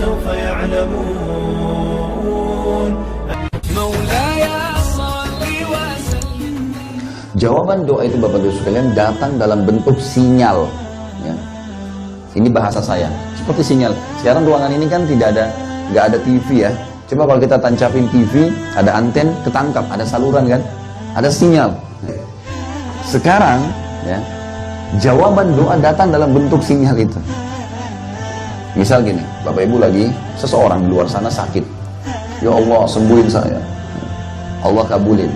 فسوف يعلمون مولاي صل وسلم. Jawaban doa itu Bapak Ibu sekalian datang dalam bentuk sinyal. Ya. Ini bahasa saya, seperti sinyal. Sekarang ruangan ini kan nggak ada TV ya. Coba kalau kita tancapin TV, ada anten, ketangkap, ada saluran kan, ada sinyal. Sekarang, ya, jawaban doa datang dalam bentuk sinyal itu. Misal gini, Bapak Ibu lagi seseorang di luar sana sakit. Ya Allah sembuhin saya. Allah kabulin.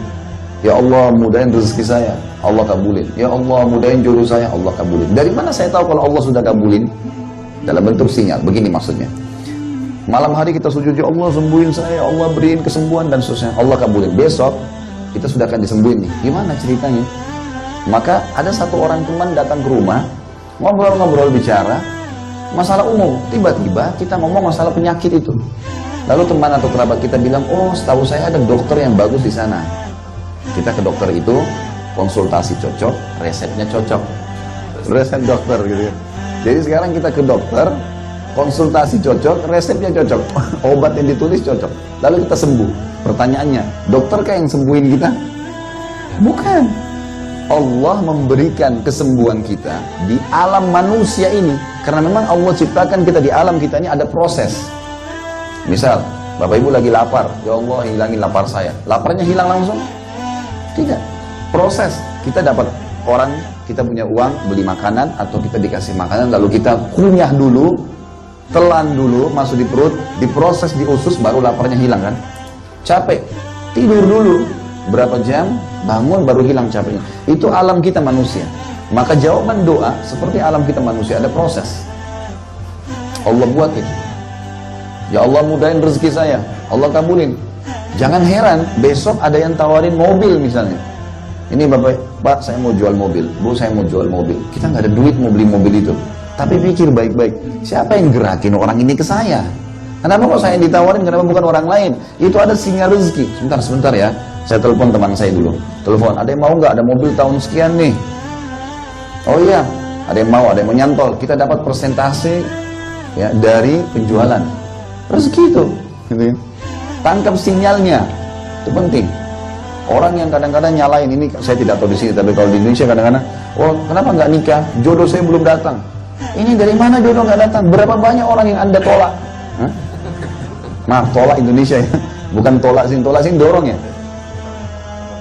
Ya Allah mudahin rezeki saya. Allah kabulin. Ya Allah mudahin jodoh saya. Allah kabulin. Dari mana saya tahu kalau Allah sudah kabulin? Dalam bentuk sinyal. Begini maksudnya. Malam hari kita sujud, ya Allah sembuhin saya, Allah beriin kesembuhan dan seterusnya. Allah kabulin. Besok kita sudah akan disembuhin nih. Gimana ceritanya? Maka ada satu orang teman datang ke rumah, ngobrol-ngobrol bicara masalah umum. Tiba-tiba kita ngomong masalah penyakit itu. Lalu teman atau kerabat kita bilang, oh setahu saya ada dokter yang bagus di sana. Kita ke dokter itu, konsultasi cocok, resepnya cocok. Resep dokter gitu ya. Jadi sekarang kita ke dokter, konsultasi cocok, resepnya cocok, obat yang ditulis cocok, lalu kita sembuh. Pertanyaannya, dokterkah yang sembuhin kita? Bukan. Allah memberikan kesembuhan kita di alam manusia ini, karena memang Allah ciptakan kita di alam kita ini ada proses. Misal, Bapak Ibu lagi lapar, ya Allah hilangin lapar saya. Laparnya hilang langsung? Tidak. Proses. Kita dapat orang, kita punya uang, beli makanan, atau kita dikasih makanan, lalu kita kunyah dulu, telan dulu, masuk di perut, diproses di usus, baru laparnya hilang kan? Capek, tidur dulu, berapa jam, bangun baru hilang capeknya. Itu alam kita manusia. Maka jawaban doa seperti alam kita manusia, ada proses. Allah buat itu. Ya Allah mudahin rezeki saya, Allah kabulin. Jangan heran, besok ada yang tawarin mobil misalnya. Ini Pak saya mau jual mobil, Bu saya mau jual mobil. Kita nggak ada duit mau beli mobil itu. Tapi pikir baik-baik, siapa yang gerakin orang ini ke saya? Kenapa kok saya yang ditawarin, kenapa bukan orang lain? Itu ada sinyal rezeki. Sebentar ya, saya telepon teman saya dulu. Telepon, ada yang mau nggak ada mobil tahun sekian nih? Oh iya, ada yang mau nyantol. Kita dapat persentase ya dari penjualan. Rezeki itu. Gitu. Tangkap sinyalnya, itu penting. Orang yang kadang-kadang nyalain ini, saya tidak tahu di sini, tapi kalau di Indonesia kadang-kadang, oh kenapa nggak nikah? Jodoh saya belum datang. Ini dari mana jodoh nggak datang? Berapa banyak orang yang Anda tolak? Hah? Maaf, tolak Indonesia ya, bukan tolak sini dorong ya.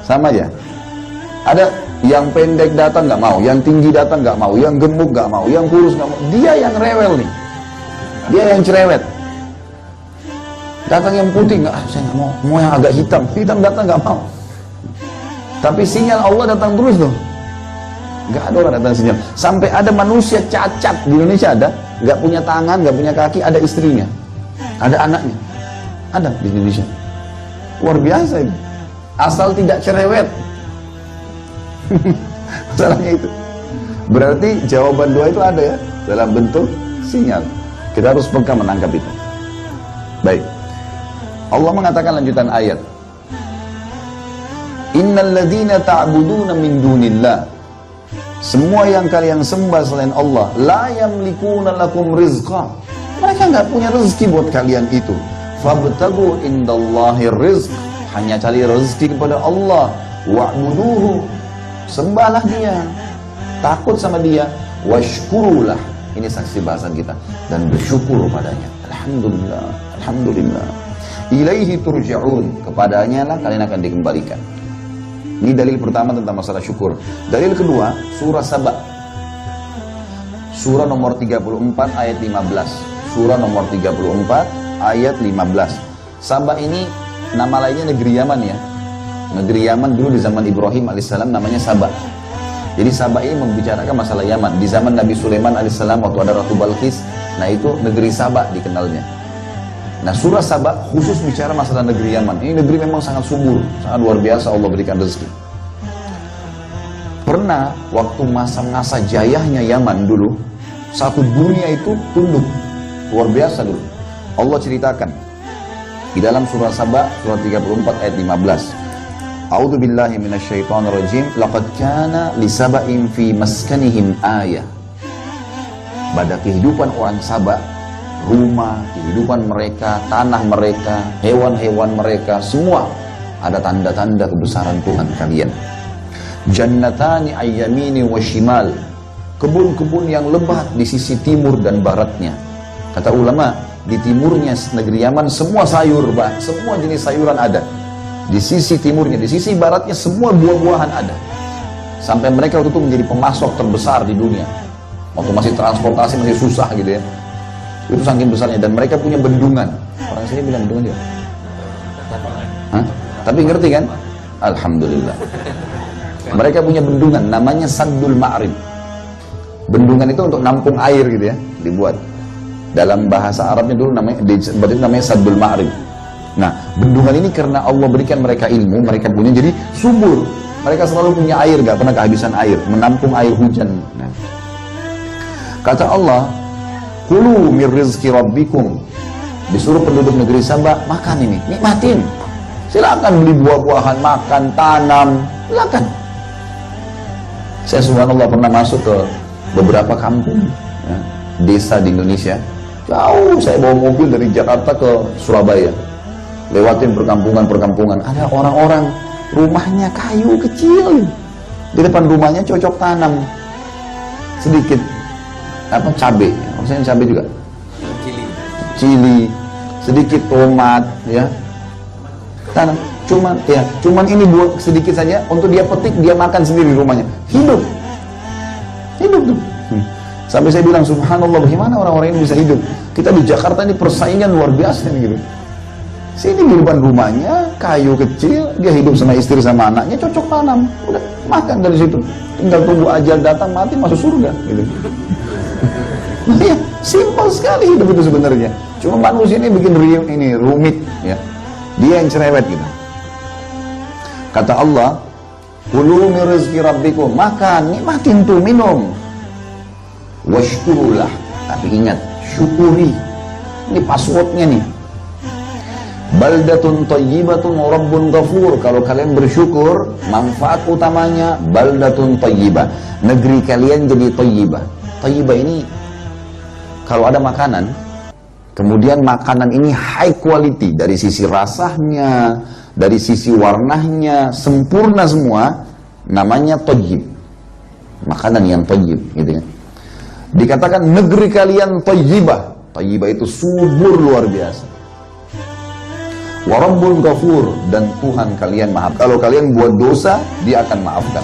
Sama aja. Ada yang pendek datang nggak mau, yang tinggi datang nggak mau, yang gemuk nggak mau, yang kurus nggak mau. Dia yang rewel nih, dia yang cerewet. Datang yang putih nggak, saya nggak mau yang agak hitam datang nggak mau. Tapi sinyal Allah datang terus tuh. Nggak ada orang datang sinyal. Sampai ada manusia cacat di Indonesia ada, nggak punya tangan, nggak punya kaki, ada istrinya, ada anaknya, ada di Indonesia. Luar biasa itu. Asal tidak cerewet. Masalahnya itu. Berarti jawaban doa itu ada ya dalam bentuk sinyal. Kita harus peka menangkap itu. Baik. Allah mengatakan lanjutan ayat. Innal ladzina ta'buduna min dunillah. Semua yang kalian sembah selain Allah, la yamlikuna lakum rizqa. Mereka nggak punya rezeki buat kalian itu. Fabtagu indallahi rizq. Hanya cari rezeki kepada Allah. Wa'buduhu. Sembahlah dia. Takut sama dia. Washkurulah. Ini saksi bahasan kita. Dan bersyukur padanya. Alhamdulillah. Alhamdulillah. Ilaihi turja'un. Kepadanya lah kalian akan dikembalikan. Ini dalil pertama tentang masalah syukur. Dalil kedua, surah Saba. Surah nomor 34 ayat 15. Surah nomor 34 ayat 15. Saba ini nama lainnya negeri Yaman ya. Negeri Yaman dulu di zaman Ibrahim alaihissalam namanya Saba. Jadi Saba ini membicarakan masalah Yaman. Di zaman Nabi Sulaiman alaihissalam waktu ada Ratu Balqis, nah itu negeri Saba dikenalnya. Nah surah Saba khusus bicara masalah negeri Yaman. Ini negeri memang sangat subur, sangat luar biasa Allah berikan rezeki. Pernah waktu masa-masa jayahnya Yaman dulu, satu dunia itu tunduk, luar biasa dulu. Allah ceritakan di dalam surah Saba, surah 34 ayat 15. A'udzu billahi minasyaitonir rajim. Laqad kana li saba'in fi maskanihim ayah. Pada kehidupan orang Saba, rumah, kehidupan mereka, tanah mereka, hewan-hewan mereka, semua ada tanda-tanda kebesaran Tuhan kalian. Jannatani ayyamini wa shimal, kebun-kebun yang lebat di sisi timur dan baratnya. Kata ulama, di timurnya negeri Yaman semua sayur, semua jenis sayuran ada. Di sisi timurnya, di sisi baratnya semua buah-buahan ada. Sampai mereka waktu itu menjadi pemasok terbesar di dunia. Waktu masih transportasi masih susah gitu ya. Itu saking besarnya, dan mereka punya bendungan. Orang sini bilang bendungan dia. Hah? Tapi ngerti kan? Alhamdulillah. Mereka punya bendungan, namanya Saddul Ma'rib. Bendungan itu untuk nampung air gitu ya, dibuat. Dalam bahasa Arabnya dulu namanya Saddul Ma'rib. Nah, bendungan ini karena Allah berikan mereka ilmu, mereka punya jadi subur. Mereka selalu punya air, gak pernah kehabisan air, menampung air hujan. Nah. Kata Allah, kulu mir rizki rabbikum, disuruh penduduk negeri Sabah makan ini, nikmatin. Silakan beli buah-buahan, makan, tanam, silakan. Saya subhanallah pernah masuk ke beberapa kampung, ya, desa di Indonesia. Jauh saya bawa mobil dari Jakarta ke Surabaya, lewatin perkampungan-perkampungan. Ada orang-orang rumahnya kayu kecil, di depan rumahnya cocok tanam sedikit cabai, maksudnya cabai juga, cili, sedikit tomat, ya, tanam. Cuman ini buat sedikit saja untuk dia petik, dia makan sendiri di rumahnya, hidup tuh. Sampai saya bilang subhanallah, bagaimana orang-orang ini bisa hidup? Kita di Jakarta ini persaingan luar biasa nih gitu. Sini di depan rumahnya kayu kecil, dia hidup sama istri sama anaknya, cocok tanam, udah makan dari situ. Tinggal tunggu ajal datang, mati masuk surga gitu. Ya, simpel sekali hidup itu sebenarnya. Cuma manusia ini bikin rumit ya. Dia yang cerewet gitu. Kata Allah, kulu min rizki rabbikum, makan, nikmatin tuh, minum. Washkurulah, tapi ingat, syukuri. Ini passwordnya nih. Baldatun thayyibatun rabbun ghafur. Kalau kalian bersyukur, manfaat utamanya baldatun thayyibah. Negeri kalian jadi thayyibah. Thayyibah ini kalau ada makanan, kemudian makanan ini high quality dari sisi rasanya, dari sisi warnanya, sempurna semua, namanya thayyib. Makanan yang thayyib gitu ya. Dikatakan negeri kalian thayyibah. Thayyibah itu subur luar biasa. Wa rabbul ghafur, dan Tuhan kalian maaf. Kalau kalian buat dosa, dia akan maafkan.